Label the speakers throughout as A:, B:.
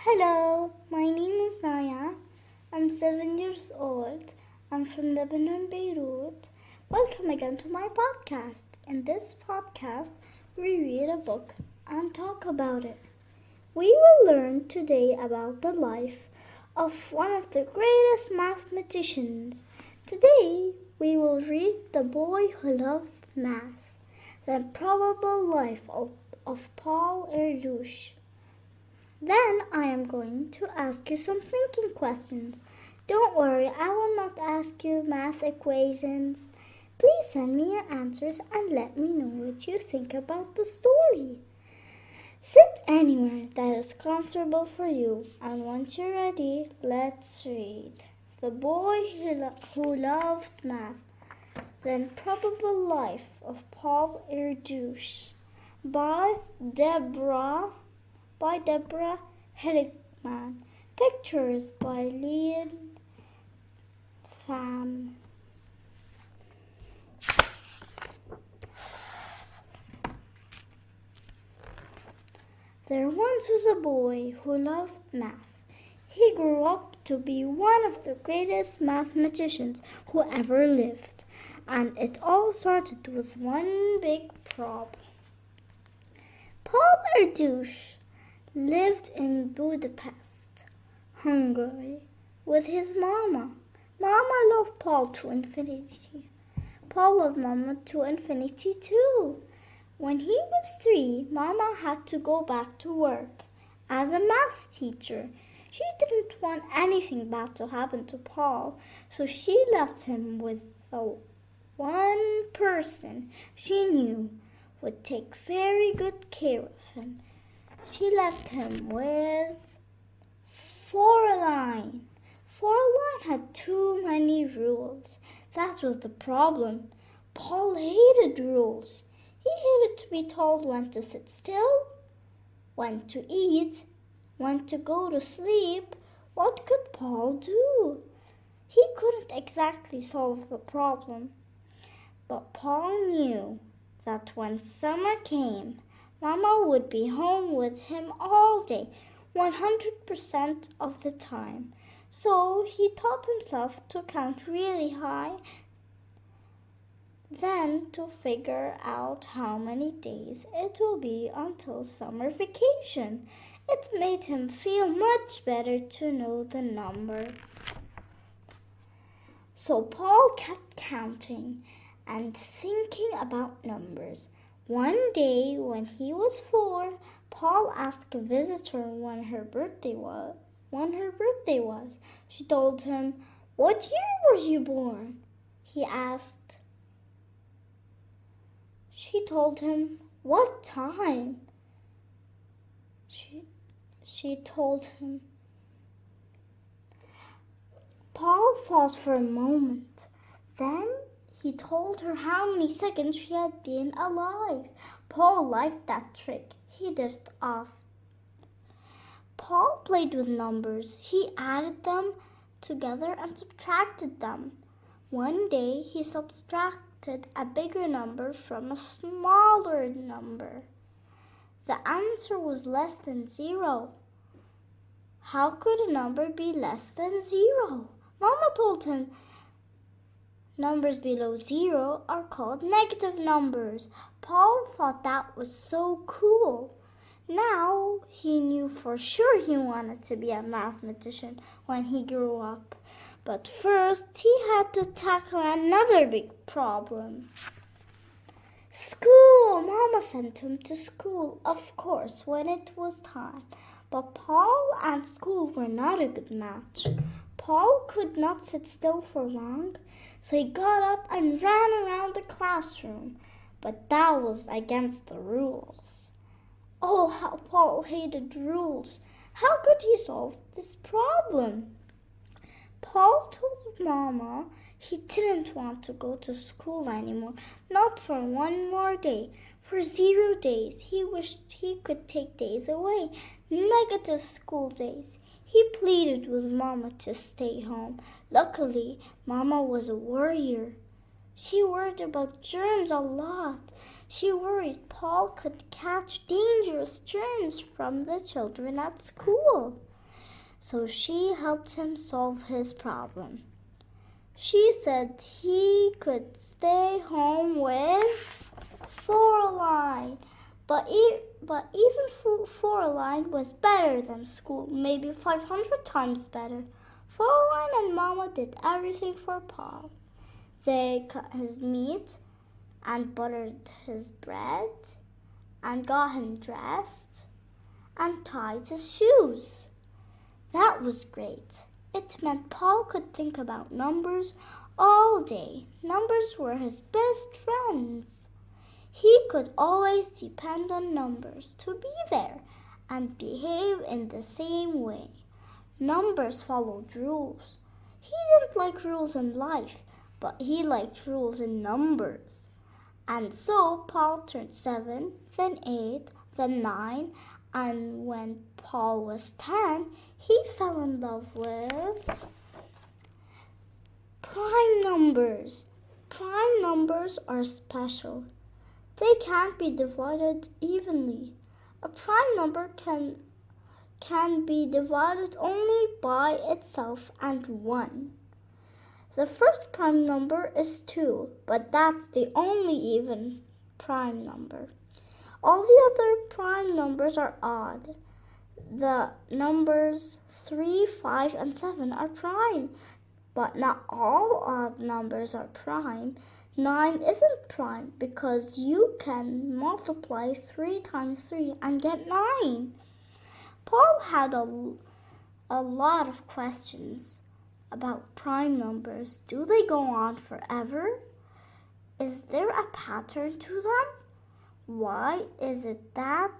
A: Hello, my name is Naya. I'm 7 years old. I'm from Lebanon, Beirut. Welcome again to my podcast. In this podcast, we read a book and talk about it. We will learn today about the life of one of the greatest mathematicians. Today, we will read The Boy Who Loved Math, The Improbable Life of Paul Erdos. Then I am going to ask you some thinking questions. Don't worry, I will not ask you math equations. Please send me your answers and let me know what you think about the story. Sit anywhere that is comfortable for you, and once you're ready, let's read. The Boy Who Loved Math, The Improbable Life of Paul Erdos by Deborah Hilligman. Pictures by Leon Pham. There once was a boy who loved math. He grew up to be one of the greatest mathematicians who ever lived. And it all started with one big problem. Paul Erdos lived in Budapest, Hungary, with his mama. Mama loved Paul to infinity. Paul loved Mama to infinity too. When he was 3, Mama had to go back to work as a math teacher. She didn't want anything bad to happen to Paul, so she left him with the one person she knew would take very good care of him. She left him with Foreline. Foreline had too many rules. That was the problem. Paul hated rules. He hated to be told when to sit still, when to eat, when to go to sleep. What could Paul do? He couldn't exactly solve the problem. But Paul knew that when summer came, Mama would be home with him all day, 100% of the time. So he taught himself to count really high, then to figure out how many days it will be until summer vacation. It made him feel much better to know the numbers. So Paul kept counting and thinking about numbers. One day when he was 4, Paul asked a visitor when her birthday was. She told him, "What year were you born?" He asked. She told him, "What time?" She told him. Paul thought for a moment. Then he told her how many seconds she had been alive. Paul liked that trick. He did it off. Paul played with numbers. He added them together and subtracted them. One day he subtracted a bigger number from a smaller number. The answer was less than 0. How could a number be less than 0? Mama told him numbers below 0 are called negative numbers. Paul thought that was so cool. Now he knew for sure he wanted to be a mathematician when he grew up. But first he had to tackle another big problem. School! Mama sent him to school, of course, when it was time. But Paul and school were not a good match. Paul could not sit still for long, so he got up and ran around the classroom. But that was against the rules. Oh, how Paul hated rules. How could he solve this problem? Paul told Mama he didn't want to go to school anymore, not for one more day. For 0 days, he wished he could take days away, negative school days. He pleaded with Mama to stay home. Luckily, Mama was a worrier. She worried about germs a lot. She worried Paul could catch dangerous germs from the children at school. so she helped him solve his problem. She said he could stay home with Coraline, but even Coraline was better than school, maybe 500 times better. Coraline and Mama did everything for Paul. They cut his meat and buttered his bread and got him dressed and tied his shoes. That was great. It meant Paul could think about numbers all day. Numbers were his best friends. He could always depend on numbers to be there and behave in the same way. Numbers followed rules. He didn't like rules in life, but he liked rules in numbers. And so Paul turned 7, then 8, then 9, and when Paul was 10, he fell in love with prime numbers. Prime numbers are special. They can't be divided evenly. A prime number can be divided only by itself and 1. The first prime number is 2, but that's the only even prime number. All the other prime numbers are odd. The numbers 3, 5, and 7 are prime, but not all odd numbers are prime. 9 isn't prime because you can multiply 3 times 3 and get 9. Paul had a lot of questions about prime numbers. Do they go on forever? Is there a pattern to them? Why is it that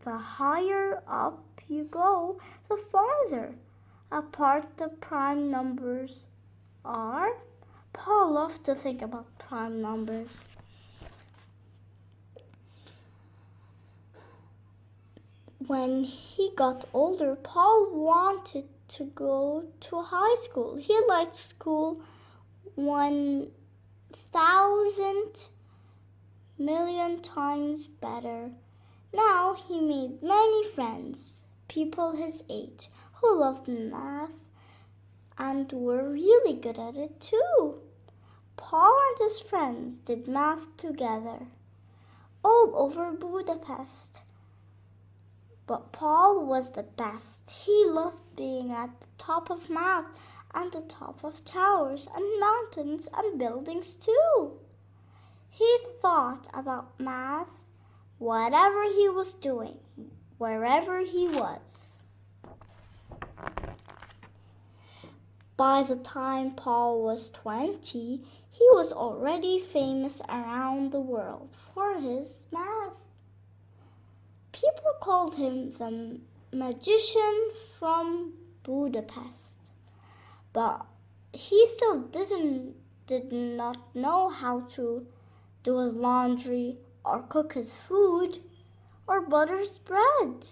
A: the higher up you go, the farther apart the prime numbers are? Paul loved to think about prime numbers. When he got older, Paul wanted to go to high school. He liked school 1,000 million times better. Now he made many friends, people his age, who loved math and were really good at it too. Paul and his friends did math together all over Budapest. But Paul was the best. He loved being at the top of math and the top of towers and mountains and buildings too. He thought about math, whatever he was doing, wherever he was. By the time Paul was 20, he was already famous around the world for his math. People called him the magician from Budapest, but he still did not know how to do his laundry or cook his food or butter his bread.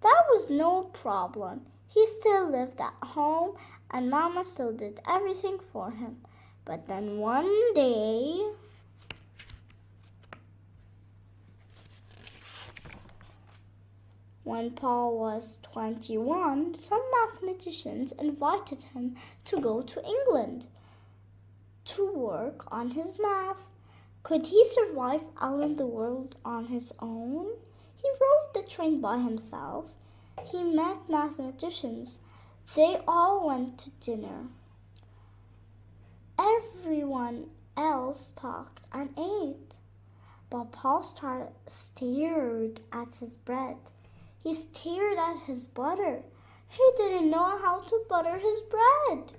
A: That was no problem. He still lived at home and Mama still did everything for him. But then one day, when Paul was 21, some mathematicians invited him to go to England to work on his math. Could he survive out in the world on his own? He rode the train by himself. He met mathematicians. They all went to dinner. Everyone else talked and ate. But Paul stared at his bread. He stared at his butter. He didn't know how to butter his bread.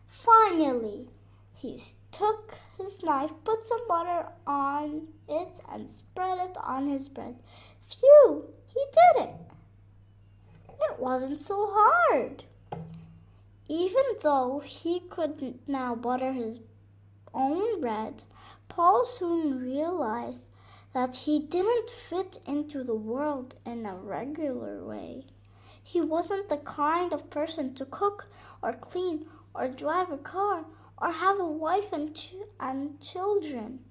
A: Finally, he took his knife, put some butter on it, and spread it on his bread. Phew, he did it. It wasn't so hard. Even though he could now butter his own bread, Paul soon realized that he didn't fit into the world in a regular way. He wasn't the kind of person to cook or clean or drive a car or have a wife and children.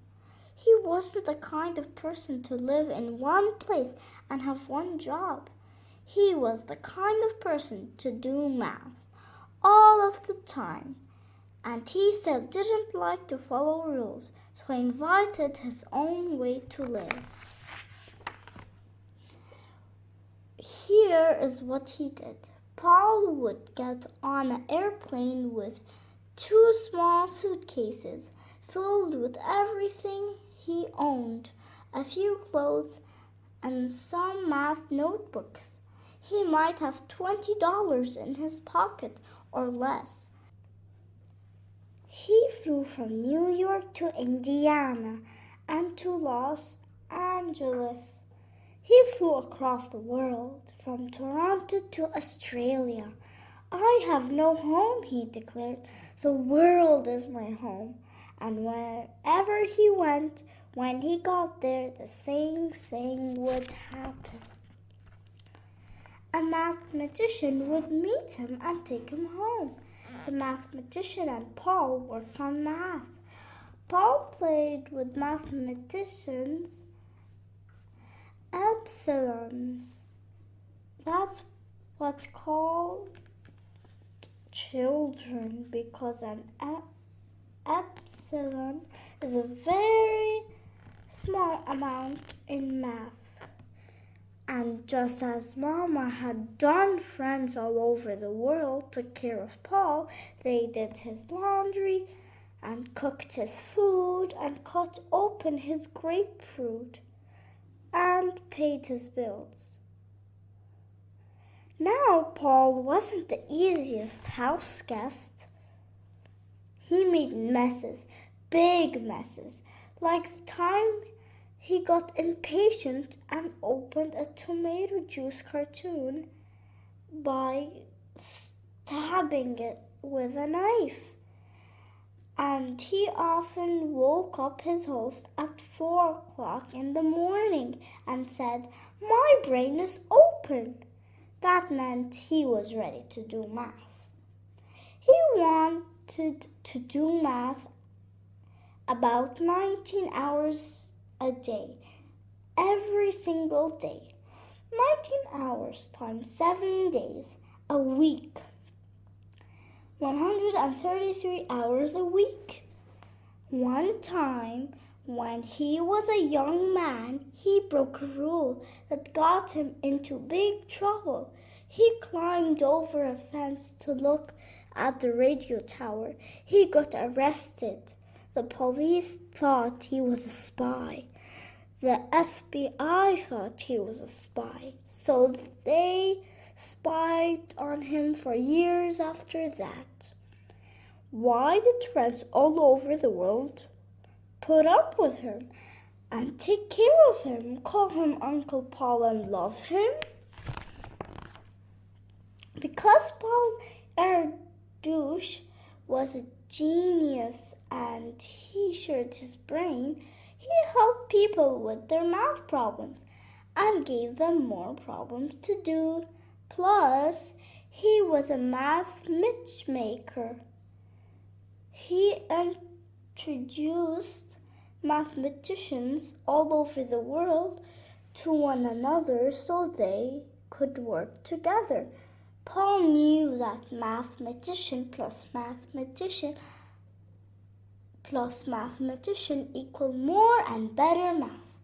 A: He wasn't the kind of person to live in one place and have one job. He was the kind of person to do math all of the time, and he still didn't like to follow rules, so he invented his own way to live. Here is what he did. Paul would get on an airplane with 2 small suitcases filled with everything he owned, a few clothes, and some math notebooks. He might have $20 in his pocket or less. He flew from New York to Indiana and to Los Angeles. He flew across the world, from Toronto to Australia. I have no home, he declared. The world is my home. And wherever he went, when he got there, the same thing would happen. A mathematician would meet him and take him home. The mathematician and Paul worked on math. Paul played with mathematicians epsilons. That's what's called children, because an epsilon is a very small amount in math. And just as Mama had done friends all over the world, took care of Paul, they did his laundry and cooked his food and cut open his grapefruit and paid his bills. Now Paul wasn't the easiest house guest. He made messes, big messes, like the time he got impatient and opened a tomato juice cartoon by stabbing it with a knife. And he often woke up his host at 4 o'clock in the morning and said, "My brain is open." That meant he was ready to do math. He wanted to do math about 19 hours a day, every single day. 19 hours times 7 days a week. 133 hours a week. One time, when he was a young man, he broke a rule that got him into big trouble. He climbed over a fence to look at the radio tower. He got arrested. The police thought he was a spy. The FBI thought he was a spy. So they spied on him for years after that. Why did friends all over the world put up with him and take care of him, call him Uncle Paul and love him? Because Paul Erdos was a genius and he shared his brain, he helped people with their math problems and gave them more problems to do. Plus, he was a math matchmaker. He introduced mathematicians all over the world to one another so they could work together. Paul knew that mathematician plus mathematician equal more and better math.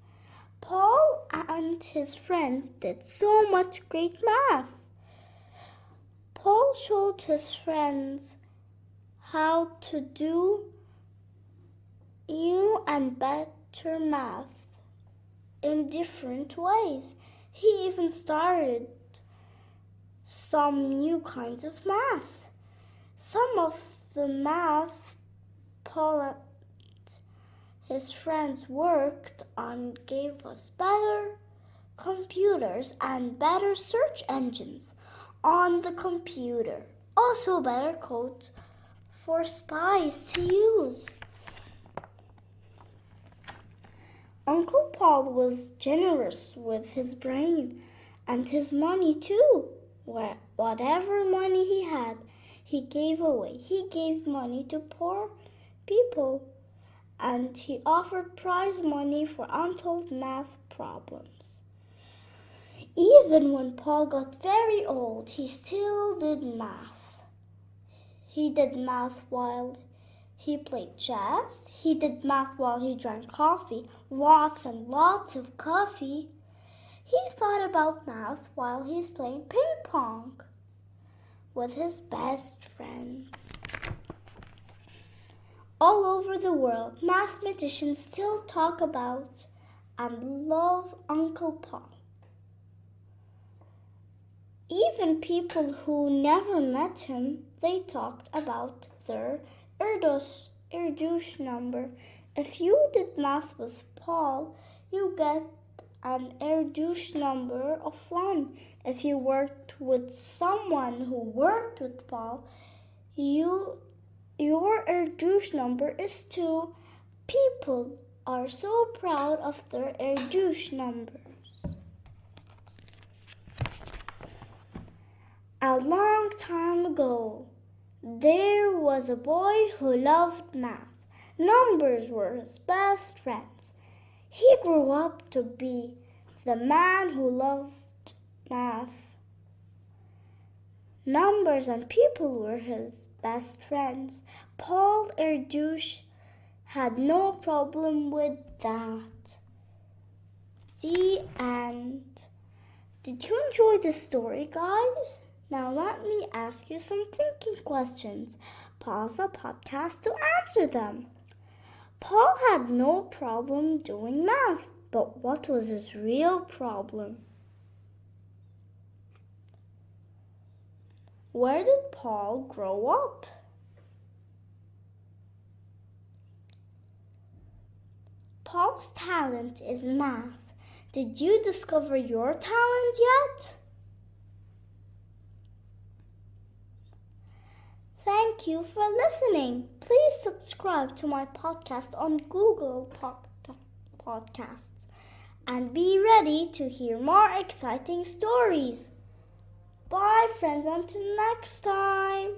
A: Paul and his friends did so much great math. Paul showed his friends how to do new and better math in different ways. He even started some new kinds of math. Some of the math Paul and his friends worked on gave us better computers and better search engines on the computer. Also better codes for spies to use. Uncle Paul was generous with his brain and his money too. Whatever money he had, he gave away. He gave money to poor people, and he offered prize money for unsolved math problems. Even when Paul got very old, he still did math. He did math while he played chess. He did math while he drank coffee, lots and lots of coffee. He thought about math while he's playing ping pong with his best friends. All over the world, mathematicians still talk about and love Uncle Paul. Even people who never met him, they talked about their Erdos number. If you did math with Paul, you get an Erdos number of 1. If you worked with someone who worked with Paul, your Erdos number is 2. People are so proud of their Erdos numbers. A long time ago, there was a boy who loved math. Numbers were his best friends. He grew up to be the man who loved math. Numbers and people were his best friends. Paul Erdos had no problem with that. The end. Did you enjoy the story, guys? Now let me ask you some thinking questions. Pause the podcast to answer them. Paul had no problem doing math, but what was his real problem? Where did Paul grow up? Paul's talent is math. Did you discover your talent yet? Thank you for listening. Please subscribe to my podcast on Google Podcasts and be ready to hear more exciting stories. Bye, friends, until next time.